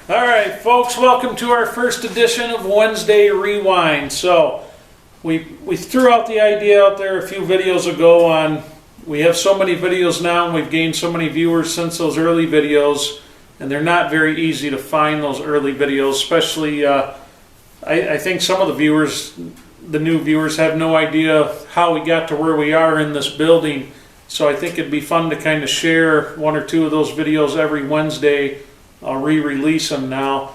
Alright folks, welcome to our first edition of Wednesday Rewind. So we threw out the idea out there a few videos ago on, we have so many videos now and we've gained so many viewers since those early videos, and they're not very easy to find, those early videos, especially I think some of the viewers, the new viewers, have no idea how we got to where we are in this building. So I think it'd be fun to kind of share one or two of those videos every Wednesday. I'll re-release them now.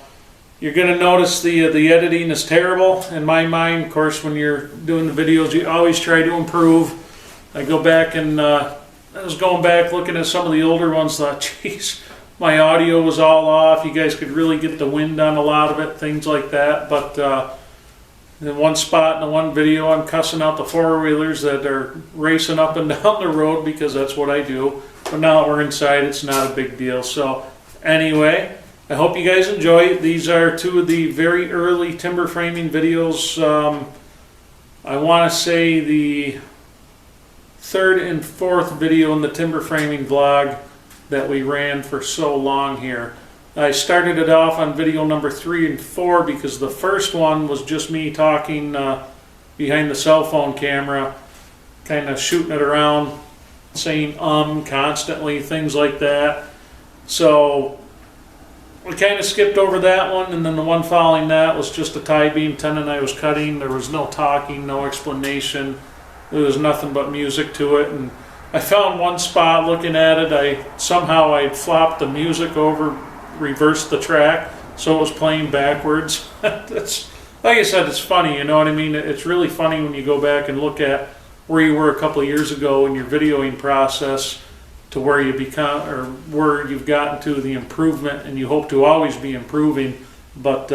You're going to notice the editing is terrible in my mind. Of course, when you're doing the videos, you always try to improve. I go back and I was going back looking at some of the older ones, thought, geez, my audio was all off. You guys could really get the wind on a lot of it, things like that. But in one spot in the one video, I'm cussing out the four-wheelers that are racing up and down the road because that's what I do. But now that we're inside, it's not a big deal. So anyway, I hope you guys enjoy it. These are two of the very early timber framing videos. I want to say the third and fourth video in the timber framing vlog that we ran for so long here. I started it off on video number 3 and 4 because the first one was just me talking behind the cell phone camera, kind of shooting it around, saying constantly, things like that. So we kind of skipped over that one, and then the one following that was just a tie beam tenon I was cutting. There was no talking, no explanation. There was nothing but music to it, and I found one spot looking at it, I flopped the music over, reversed the track, so it was playing backwards. That's, like I said, it's funny, you know what I mean? It's really funny when you go back and look at where you were a couple of years ago in your videoing process to where you become, or where you've gotten to, the improvement, and you hope to always be improving. But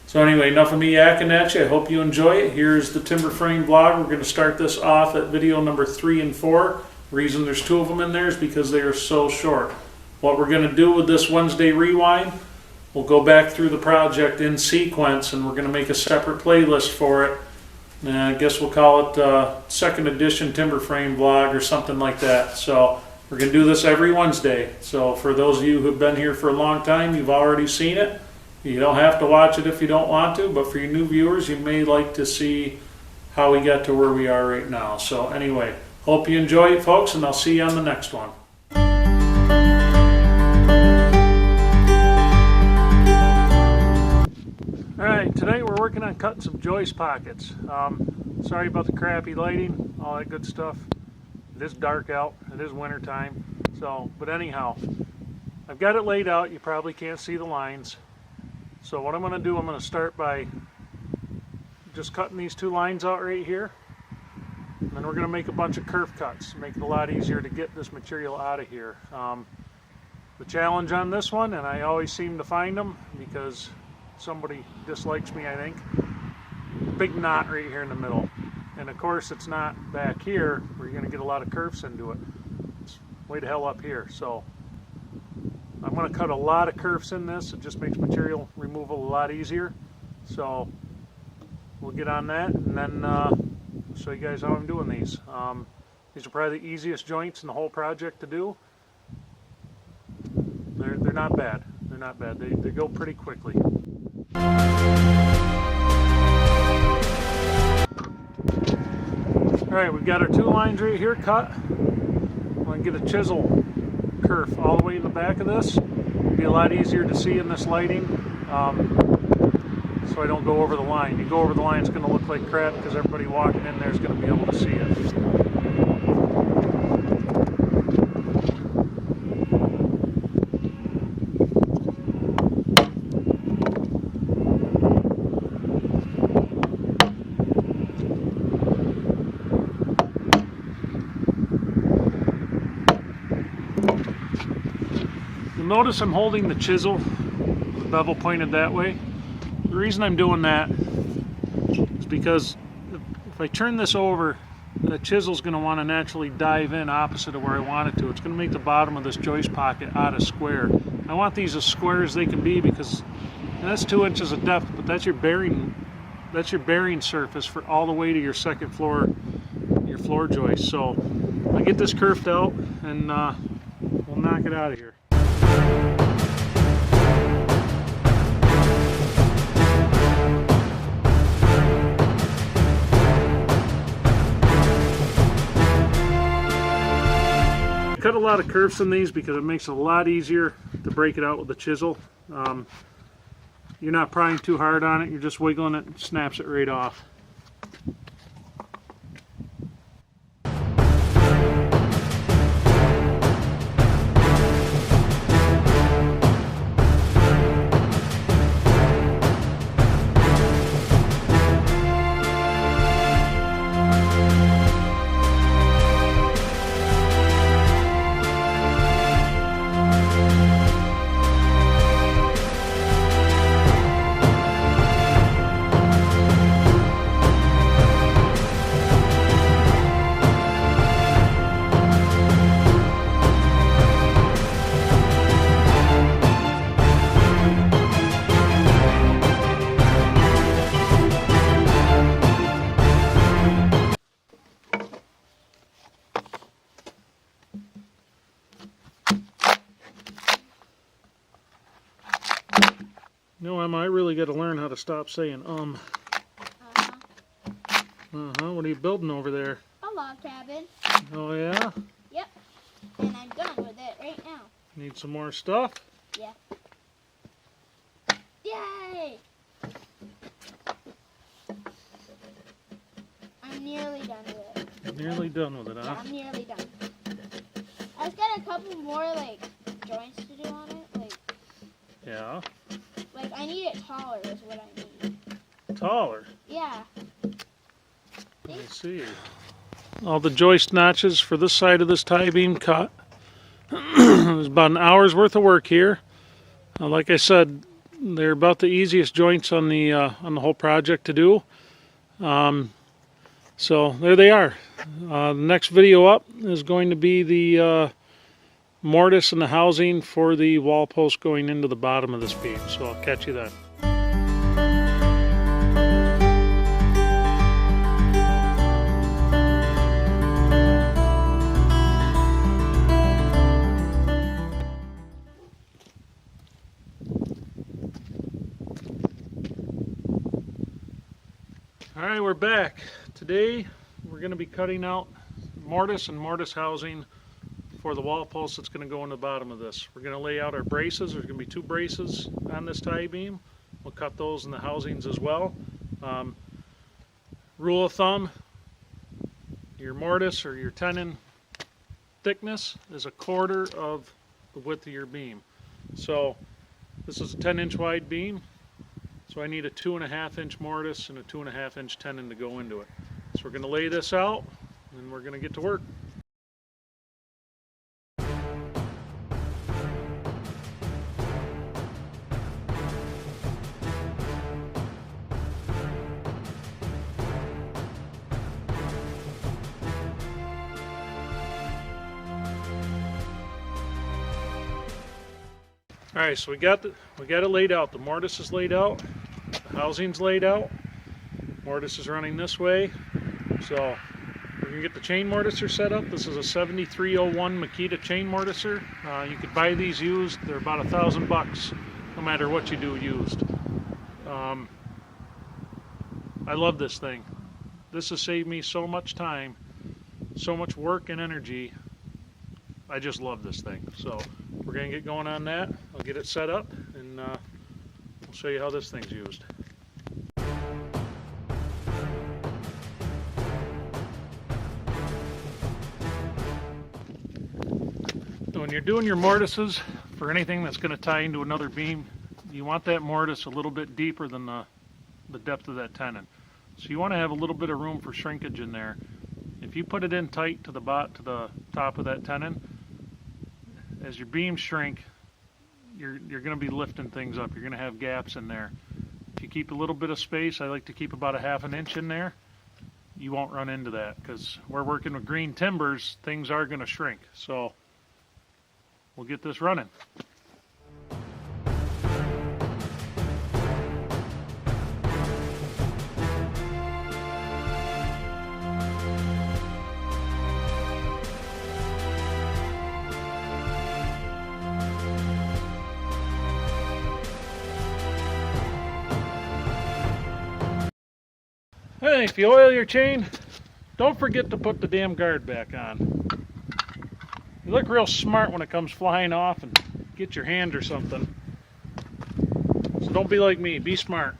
so anyway, enough of me yakking at you. I hope you enjoy it. Here's the timber frame vlog. We're going to start this off at video number 3 and 4. The reason there's 2 of them in there is because they are so short. What we're going to do with this Wednesday Rewind, we'll go back through the project in sequence, and we're going to make a separate playlist for it. And I guess we'll call it second edition timber frame vlog or something like that. So we're going to do this every Wednesday. So for those of you who've been here for a long time, you've already seen it. You don't have to watch it if you don't want to, but for your new viewers, you may like to see how we got to where we are right now. So anyway, hope you enjoy it, folks, and I'll see you on the next one. Alright, today we're working on cutting some joist pockets. Sorry about the crappy lighting, all that good stuff. It is dark out, it is winter time. So, but anyhow, I've got it laid out. You probably can't see the lines. So what I'm going to do, I'm going to start by just cutting these 2 lines out right here. And then we're going to make a bunch of kerf cuts, make it a lot easier to get this material out of here. The challenge on this one, and I always seem to find them because somebody dislikes me, I think, big knot right here in the middle. And of course it's not back here where you're going to get a lot of kerfs into it. It's way the hell up here. So I'm going to cut a lot of kerfs in this. It just makes material removal a lot easier. So we'll get on that, and then I'll show you guys how I'm doing these. These are probably the easiest joints in the whole project to do. They're not bad. They're not bad. They go pretty quickly. Alright, we've got our 2 lines right here cut. I'm going to get a chisel kerf all the way in the back of this. It'll be a lot easier to see in this lighting, so I don't go over the line. You go over the line, it's going to look like crap because everybody walking in there is going to be able to see it. Notice I'm holding the chisel, the bevel pointed that way. The reason I'm doing that is because if I turn this over, the chisel's going to want to naturally dive in opposite of where I want it to. It's going to make the bottom of this joist pocket out of square. I want these as square as they can be because that's 2 inches of depth, but that's your bearing surface for all the way to your second floor, your floor joist. So I get this curved out and we'll knock it out of here. Cut a lot of curves in these because it makes it a lot easier to break it out with the chisel. You're not prying too hard on it, you're just wiggling it and it snaps it right off. No, Emma, I really got to learn how to stop saying What are you building over there? A log cabin. Oh yeah? Yep. And I'm done with it right now. Need some more stuff? Yeah. Yay! I'm nearly done with it. Nearly done with it, huh? Yeah, I'm nearly done. I've got a couple more like joints to do on it. Yeah. Like I need it taller is what I need. Taller? Yeah. Let me see. All the joist notches for this side of this tie beam cut. There's about an hour's worth of work here. Like I said, they're about the easiest joints on the whole project to do. So there they are. The next video up is going to be the mortise and the housing for the wall post going into the bottom of this beam. So I'll catch you then. Alright, we're back. Today we're going to be cutting out mortise and mortise housing for the wall post that's going to go in the bottom of this. We're going to lay out our braces. There's going to be 2 braces on this tie beam. We'll cut those in the housings as well. Rule of thumb, your mortise or your tenon thickness is 1/4 of the width of your beam. So this is a 10-inch wide beam. So I need a 2.5-inch mortise and a 2.5-inch tenon to go into it. So we're going to lay this out and we're going to get to work. All right, so we got it laid out. The mortise is laid out. The housing's laid out. Mortise is running this way. So we're gonna get the chain mortiser set up. This is a 7301 Makita chain mortiser. You could buy these used. They're about $1,000, no matter what you do used. I love this thing. This has saved me so much time, so much work and energy. I just love this thing. So we're gonna get going on that. I'll get it set up and we'll show you how this thing's used. When you're doing your mortises for anything that's going to tie into another beam, you want that mortise a little bit deeper than the depth of that tenon. So you want to have a little bit of room for shrinkage in there. If you put it in tight to the top of that tenon, as your beams shrink, you're going to be lifting things up. You're going to have gaps in there. If you keep a little bit of space, I like to keep about a 1/2 inch in there, you won't run into that, because we're working with green timbers, things are going to shrink. So we'll get this running. Hey, if you oil your chain, don't forget to put the damn guard back on. You look real smart when it comes flying off and get your hand or something. So don't be like me, be smart.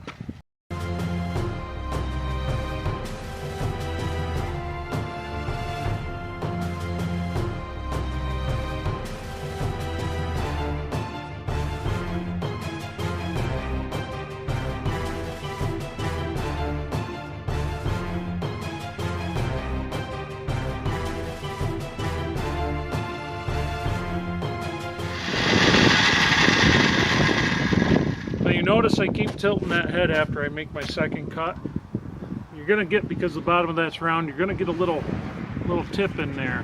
So you notice I keep tilting that head after I make my second cut. You're gonna get, because the bottom of that's round, you're gonna get a little tip in there,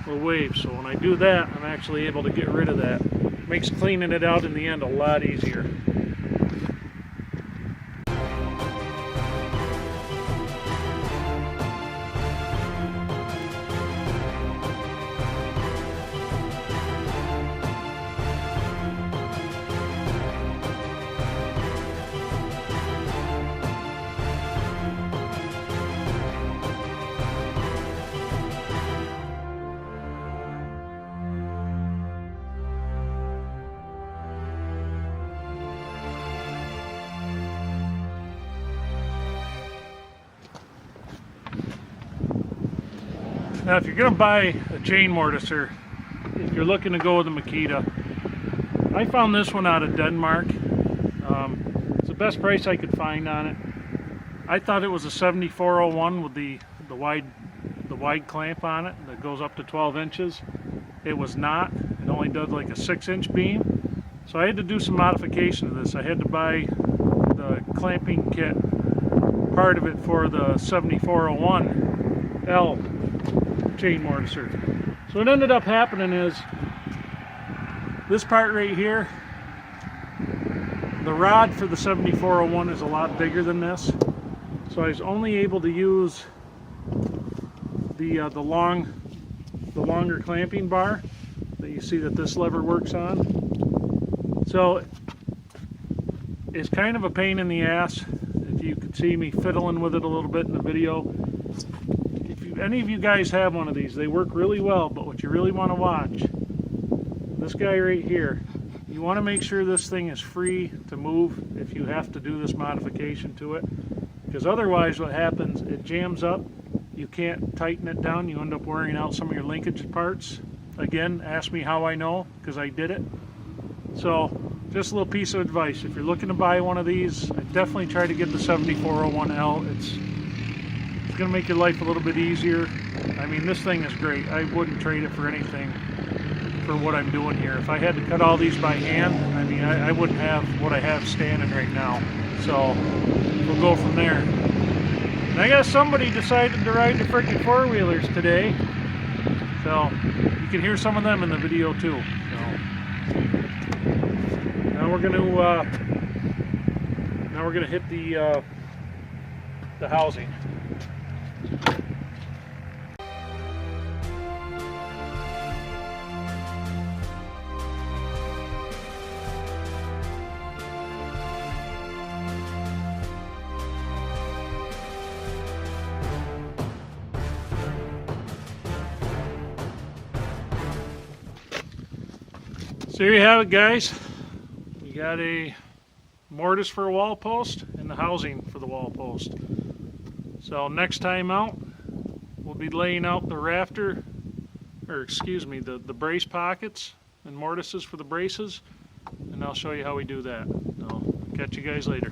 a little wave. So when I do that, I'm actually able to get rid of that. Makes cleaning it out in the end a lot easier. Now if you're going to buy a chain mortiser, if you're looking to go with a Makita, I found this one out of Denmark. It's the best price I could find on it. I thought it was a 7401 with the wide clamp on it that goes up to 12 inches. It was not. It only does like a 6-inch beam. So I had to do some modification to this. I had to buy the clamping kit, part of it for the 7401L chain mortiser. So what ended up happening is this part right here, the rod for the 7401 is a lot bigger than this. So I was only able to use the longer clamping bar that you see that this lever works on. So it's kind of a pain in the ass. If you could see me fiddling with it a little bit in the video. If any of you guys have one of these, they work really well, but what you really want to watch, this guy right here, you want to make sure this thing is free to move if you have to do this modification to it, because otherwise what happens, it jams up, you can't tighten it down, you end up wearing out some of your linkage parts. Again, ask me how I know, because I did it. So just a little piece of advice, if you're looking to buy one of these, I definitely try to get the 7401L. It's going to make your life a little bit easier. I mean, this thing is great. I wouldn't trade it for anything for what I'm doing here. If I had to cut all these by hand, I mean, I wouldn't have what I have standing right now. So we'll go from there. And I guess somebody decided to ride the freaking four-wheelers today, so you can hear some of them in the video too. So now we're gonna hit the housing. So there you have it, guys. You got a mortise for a wall post and the housing for the wall post. So next time out, we'll be laying out the rafter, or excuse me, the brace pockets and mortises for the braces, and I'll show you how we do that. I'll catch you guys later.